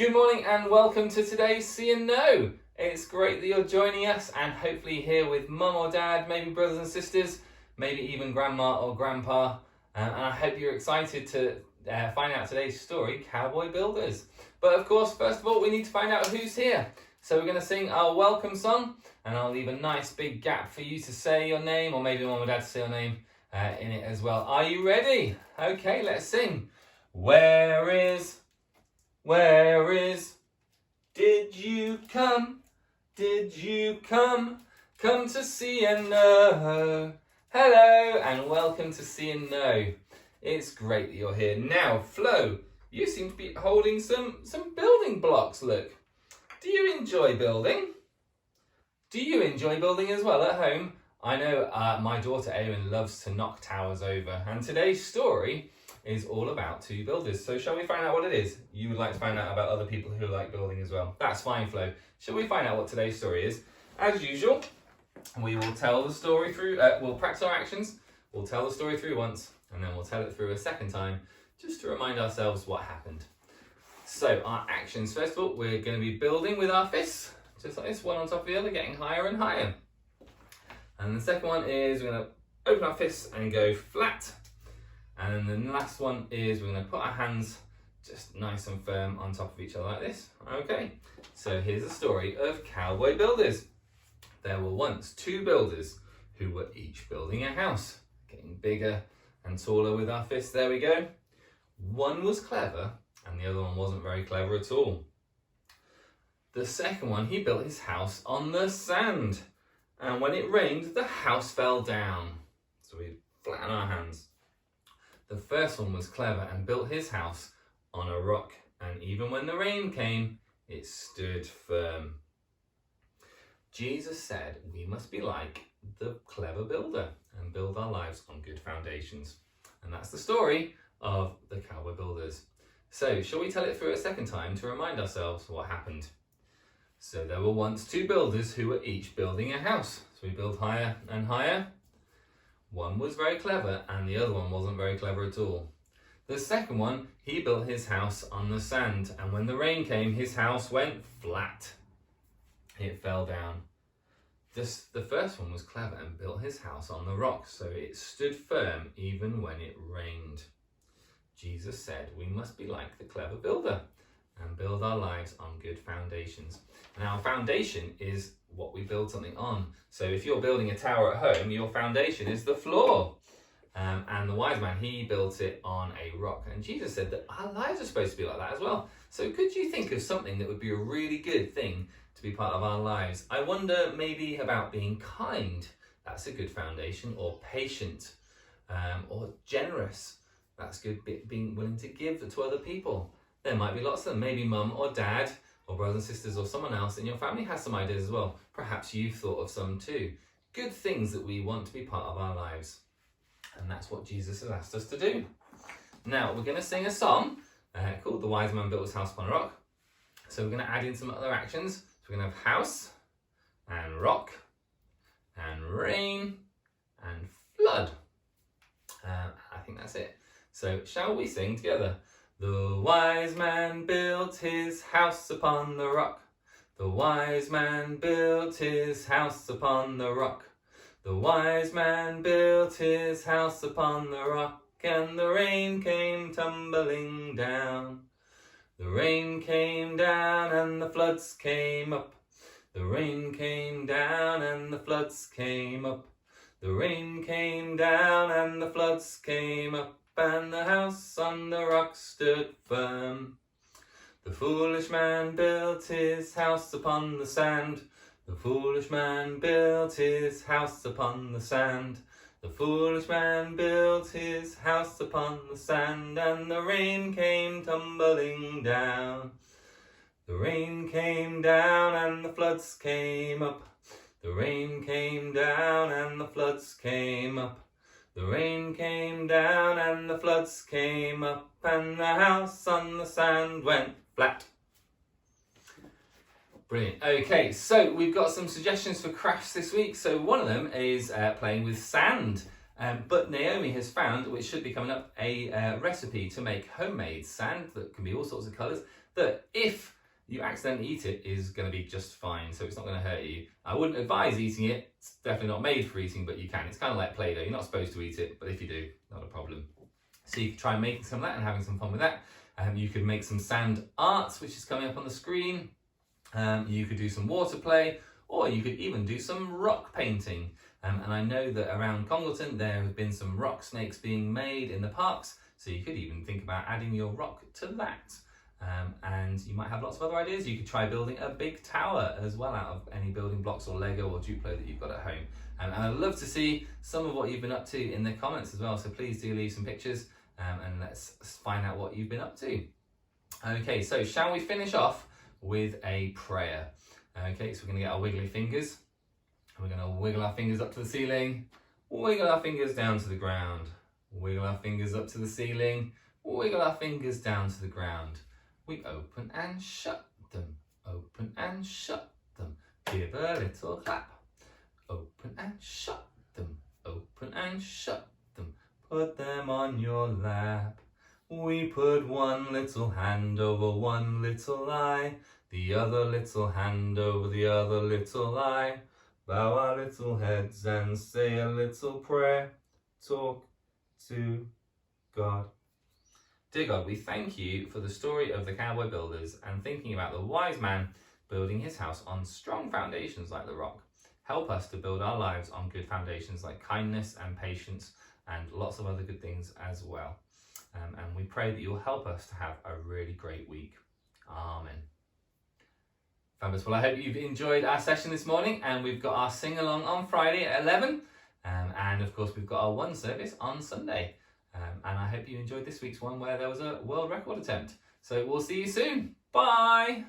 Good morning and welcome to today's See and Know. It's great that you're joining us and hopefully here with mum or dad, maybe brothers and sisters, maybe even grandma or grandpa. And I hope you're excited to find out today's story, Cowboy Builders. But of course, first of all, we need to find out who's here. So we're going to sing our welcome song and I'll leave a nice big gap for you to say your name or maybe mum or dad to say your name in it as well. Are you ready? Okay, let's sing. Where is, did you come to see and know? Hello and welcome to See and Know. It's great that you're here. Now, Flo, you seem to be holding some building blocks, look. Do you enjoy building? Do you enjoy building as well at home? I know my daughter Eowyn loves to knock towers over, and today's story is all about two builders. So shall we find out what it is? You would like to find out about other people who like building as well. That's fine, Flo. Shall we find out what today's story is? As usual, we will tell the story through, we'll practice our actions, we'll tell the story through once, and then we'll tell it through a second time, just to remind ourselves what happened. So our actions, first of all, we're going to be building with our fists, just like this, one on top of the other, getting higher and higher. And the second one is we're going to open our fists and go flat. And then the last one is we're going to put our hands just nice and firm on top of each other like this. Okay, so here's the story of Cowboy Builders. There were once two builders who were each building a house, getting bigger and taller with our fists. There we go. One was clever and the other one wasn't very clever at all. The second one, he built his house on the sand. And when it rained, the house fell down. So we flatten our hands. The first one was clever and built his house on a rock, and even when the rain came, it stood firm. Jesus said we must be like the clever builder and build our lives on good foundations. And that's the story of the Cowboy Builders. So shall we tell it through a second time to remind ourselves what happened? So there were once two builders who were each building a house. So we build higher and higher. One was very clever and the other one wasn't very clever at all. The second one, he built his house on the sand, and when the rain came, his house went flat. It fell down. The first one was clever and built his house on the rock, so it stood firm even when it rained. Jesus said we must be like the clever builder and build our lives on good foundations. And our foundation is what we build something on. So if you're building a tower at home, your foundation is the floor. And the wise man, he built it on a rock. And Jesus said that our lives are supposed to be like that as well. So could you think of something that would be a really good thing to be part of our lives? I wonder maybe about being kind. That's a good foundation. Or patient. Or generous. That's good. Being willing to give to other people. There might be lots of them. Maybe mum or dad or brothers and sisters or someone else in your family has some ideas as well. Perhaps you've thought of some too. Good things that we want to be part of our lives. And that's what Jesus has asked us to do. Now, we're going to sing a song called The Wise Man Built His House Upon a Rock. So we're going to add in some other actions. So we're going to have house and rock and rain and flood. I think that's it. So shall we sing together? The wise man built his house upon the rock. The wise man built his house upon the rock. The wise man built his house upon the rock, and the rain came tumbling down. The rain came down and the floods came up. The rain came down and the floods came up. The rain came down and the floods came up. And the house on the rock stood firm. The foolish man built his house upon the sand. The foolish man built his house upon the sand. The foolish man built his house upon the sand, and the rain came tumbling down. The rain came down and the floods came up. The rain came down and the floods came up. The rain came down and the floods came up, and the house on the sand went flat. Brilliant. Okay, so we've got some suggestions for crafts this week. So one of them is playing with sand. But Naomi has found, which should be coming up, a recipe to make homemade sand that can be all sorts of colours that if you accidentally eat it is going to be just fine, so it's not going to hurt you. I wouldn't advise eating it. It's definitely not made for eating, but you can. It's kind of like Play-Doh. You're not supposed to eat it, but if you do, not a problem. So you can try making some of that and having some fun with that. You could make some sand arts, which is coming up on the screen. You could do some water play, or you could even do some rock painting. And I know that around Congleton there have been some rock snakes being made in the parks, so you could even think about adding your rock to that. And you might have lots of other ideas. You could try building a big tower as well out of any building blocks or Lego or Duplo that you've got at home. And I'd love to see some of what you've been up to in the comments as well, so please do leave some pictures and let's find out what you've been up to. Okay, so shall we finish off with a prayer? Okay, so we're going to get our wiggly fingers. We're going to wiggle our fingers up to the ceiling, wiggle our fingers down to the ground, wiggle our fingers up to the ceiling, wiggle our fingers down to the ground. We open and shut them, open and shut them, give a little clap. Open and shut them, open and shut them, put them on your lap. We put one little hand over one little eye, the other little hand over the other little eye. Bow our little heads and say a little prayer. Talk to God. Dear God, we thank you for the story of the Cowboy Builders and thinking about the wise man building his house on strong foundations like the rock. Help us to build our lives on good foundations like kindness and patience and lots of other good things as well. And we pray that you'll help us to have a really great week. Amen. Fabulous. Well, I hope you've enjoyed our session this morning, and we've got our sing-along on Friday at 11. And of course, we've got our one service on Sunday. And I hope you enjoyed this week's one where there was a world record attempt. So we'll see you soon. Bye.